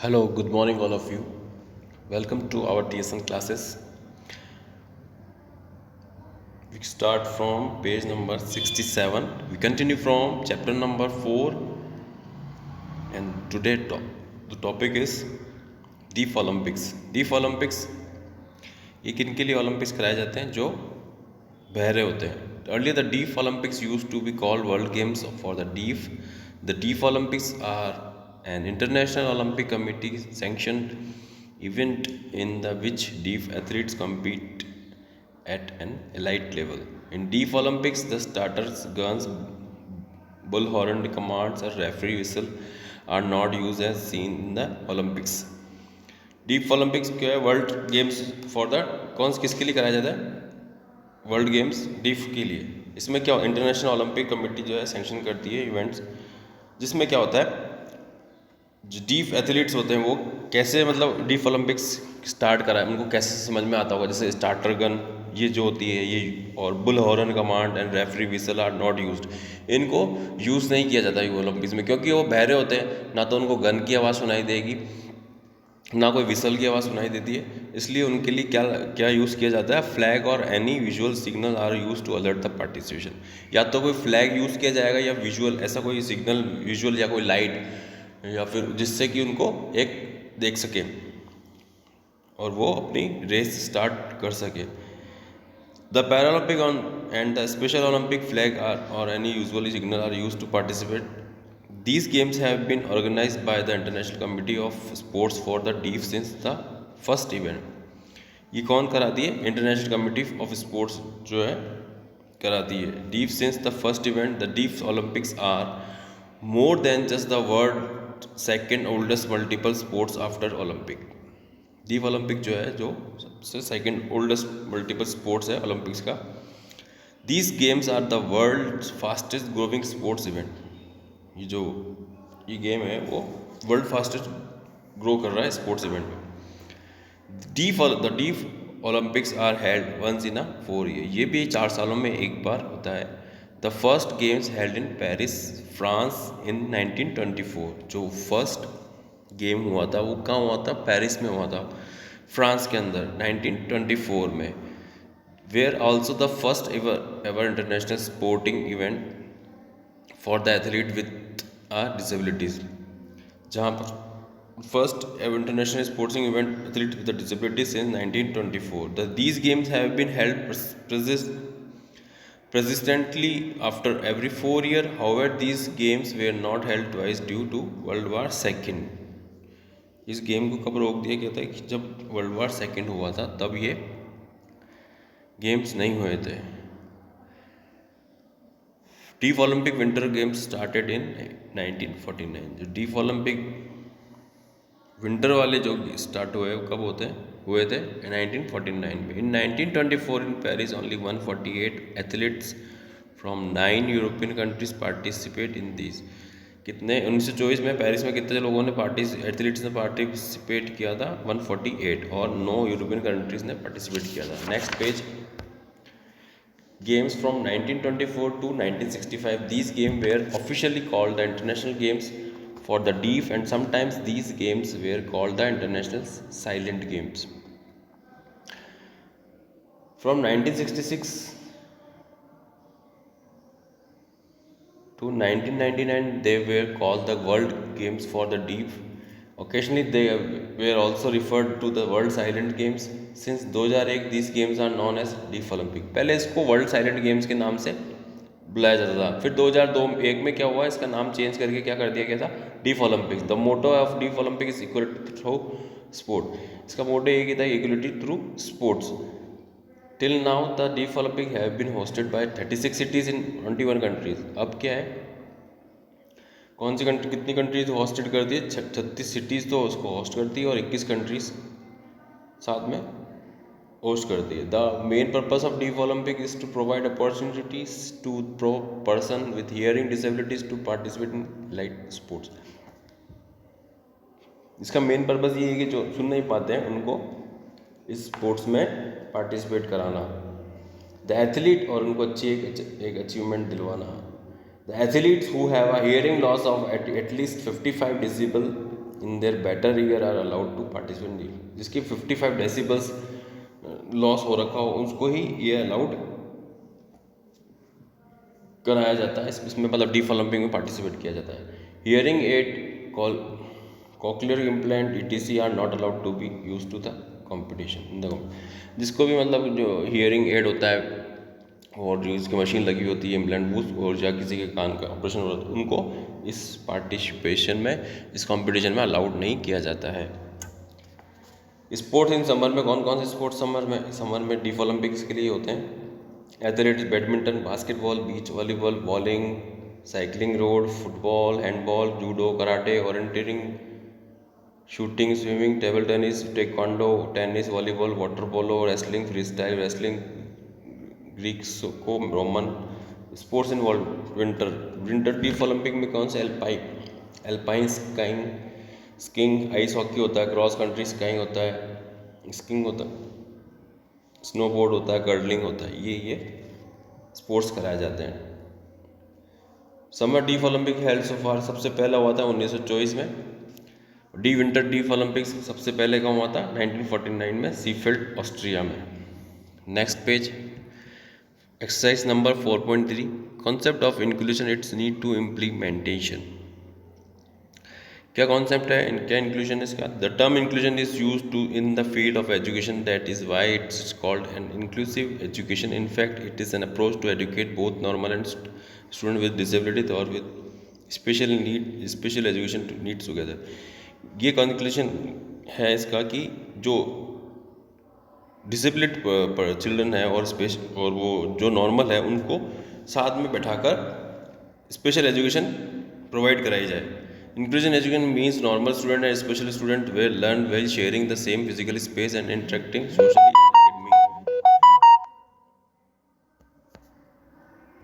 Hello, good morning, all of you. Welcome to our TSN classes. We start from page number 67. We continue from chapter number 4, and today the topic is Deaf Olympics. Deaf Olympics ये किन के लिए Olympics कराए जाते हैं जो बहरे होते हैं. Earlier, the Deaf Olympics used to be called World Games for the Deaf. The Deaf Olympics are an international Olympic Committee sanctioned event in the which deaf athletes compete at an elite level. In Deaf Olympics, the starters, guns, bullhorn commands, or referee whistle are not used as seen in the Olympics. Deaf Olympics क्या है? World games for the किसके लिए कराया जाता है? World games deaf के लिए. इसमें क्या इंटरनेशनल ओलंपिक कमेटी जो है सेंक्शन करती है इवेंट्स, जिसमें क्या होता है, जो डीफ एथलीट्स होते हैं वो कैसे, मतलब डीफ ओलंपिक्स स्टार्ट करा है उनको कैसे समझ में आता होगा. जैसे स्टार्टर गन ये जो होती है ये, और bull horn command and referee whistle are not used. इनको यूज़ नहीं किया जाता है ओलंपिक्स में, क्योंकि वो बहरे होते हैं, ना तो उनको गन की आवाज़ सुनाई देगी ना कोई विसल की आवाज़ सुनाई देती है. इसलिए उनके लिए क्या क्या यूज़ किया जाता है? फ्लैग और any visual signal are use to alert the participation. या तो कोई फ्लैग यूज़ किया जाएगा या विजुअल, ऐसा कोई सिग्नल विजुअल या कोई लाइट, या फिर जिससे कि उनको एक देख सके और वो अपनी रेस स्टार्ट कर सके. The Paralympic on and the special Olympic flag are और any usually signal are use to participate. These games have been organized by the International Committee of Sports for the Deaf since the first event. ये कौन कराती है? International committee of sports जो है कराती है. Deaf since the first event. The deaf Olympics are more than just the world second oldest multiple sports after Olympic. Deaf Olympic जो है जो सबसे सेकेंड ओल्डेस्ट मल्टीपल स्पोर्ट्स है ओलंपिक्स का. These games are the world fastest growing sports event. ये जो ये game है वो वर्ल्ड फास्टेस्ट ग्रो कर रहा है स्पोर्ट्स इवेंट में. The deaf Olympics are held once in a 4 year. ये भी 4 सालों में एक बार होता है. The first games held in Paris France in 1924. जो फर्स्ट गेम हुआ था वो कहाँ हुआ था? पेरिस में हुआ था, फ्रांस के अंदर 1924 में. Where also the first ever international sporting event for the athlete with disabilities. जहाँ पर first ever international sporting event athlete with disabilities since 1924. These games have been held persistently after every 4 years. However, these games were not held twice due to World War II. इस game को कब रोक दिया गया था? कि जब world war second हुआ था तब ये गेम्स नहीं हुए थे. Deaf Olympic winter games started in 1949. जो डीफ ओलंपिक विंटर वाले जो स्टार्ट हुए कब हुए थे 1949 में. इन 1924 in Paris only 148 athletes from 9 European countries participate in this. कितने 1924 में पेरिस में कितने लोगों ने एथलीट्स ने पार्टिसिपेट किया था? 148, और 9 यूरोपियन कंट्रीज ने पार्टिसिपेट किया था. Next page. Games from 1924 to 1965. These games were officially called the International Games for the Deaf, and sometimes these games were called the International Silent Games. From 1966 to 1999, they were called the World Games for the Deaf. Occasionally, they were also referred to the World Silent Games. Since 2001, these games are known as Deaf Olympic. पहले इसको world silent games के नाम से बुलाया जाता था. फिर 2001 में क्या हुआ? इसका नाम चेंज करके क्या कर दिया गया था? Deaf Olympics. The motto of deaf Olympic is equality through sport. इसका मोटो ये था, equality through sports. Till now the deaf Olympic have been hosted by 36 cities in 21 countries. अब क्या है, कौन सी कंट्री, कितनी कंट्रीज होस्टेड करती है? 36 सिटीज़ तो उसको होस्ट करती है और 21 कंट्रीज साथ में होस्ट करती है. The main purpose of deaf Olympic is to provide opportunities to person with hearing disabilities to participate in light sports. इसका मेन पर्पस ये है कि जो सुन नहीं पाते हैं उनको इस स्पोर्ट्स में पार्टिसिपेट कराना. द एथलीट, और उनको अच्छी एक अचीवमेंट दिलवाना. The athletes who have a hearing loss of at least 55 decibel in their better ear are allowed to participate, जिसकी 55 डेसिबल्स लॉस हो रखा हो उसको ही ये अलाउड कराया जाता है, इसमें मतलब डीफ ओलंपिक में पार्टिसिपेट किया जाता है। Hearing aid, cochlear implant ETC are not allowed to be use to the competition. देखो जिसको भी मतलब जो हियरिंग एड होता है और जो इसकी मशीन लगी होती है इम्प्लांट बूथ, और या किसी के कान का ऑपरेशन हो रहा है, उनको इस पार्टिसिपेशन में, इस कंपटीशन में अलाउड नहीं किया जाता है। स्पोर्ट्स इन समर में कौन कौन से स्पोर्ट्स समर में डीफ ओलंपिक्स के लिए होते हैं? Athletics, badminton, basketball, beach volleyball, bowling, cycling, road, football, handball, judo, karate, orienteering, shooting, swimming, table tennis, taekwondo, tennis, volleyball, water polo, wrestling, free style wrestling, Greco Roman. Sports involve winter deaf Olympic में कौन से? Alpine skiing, skiing, ice hockey होता है, cross country skiing होता है, skiing होता है, snowboard होता है, कर्लिंग होता है, ये स्पोर्ट्स कराए जाते हैं। समर डीफ ओलंपिक हेल्ड सो फार सबसे पहला हुआ था 1924 में। विंटर डीफ ओलंपिक्स सबसे पहले कहाँ हुआ था? 1949 में, सीफेल्ड ऑस्ट्रिया में। Next page, exercise number 4.3, concept of inclusion, its need to implementation. क्या कॉन्सेप्ट है, क्या इंक्लूजन है इसका? The term inclusion is use to in the field of education, that is why it's called an inclusive education. In fact it is an approach to educate both normal and student with disability और with special education needs together. ये conclusion है इसका कि जो डिसेबिलिट children है और वो जो नॉर्मल है उनको साथ में बैठाकर स्पेशल एजुकेशन प्रोवाइड कराई जाए। Inclusion education means normal student and special student will learn while sharing the same physical space and interacting socially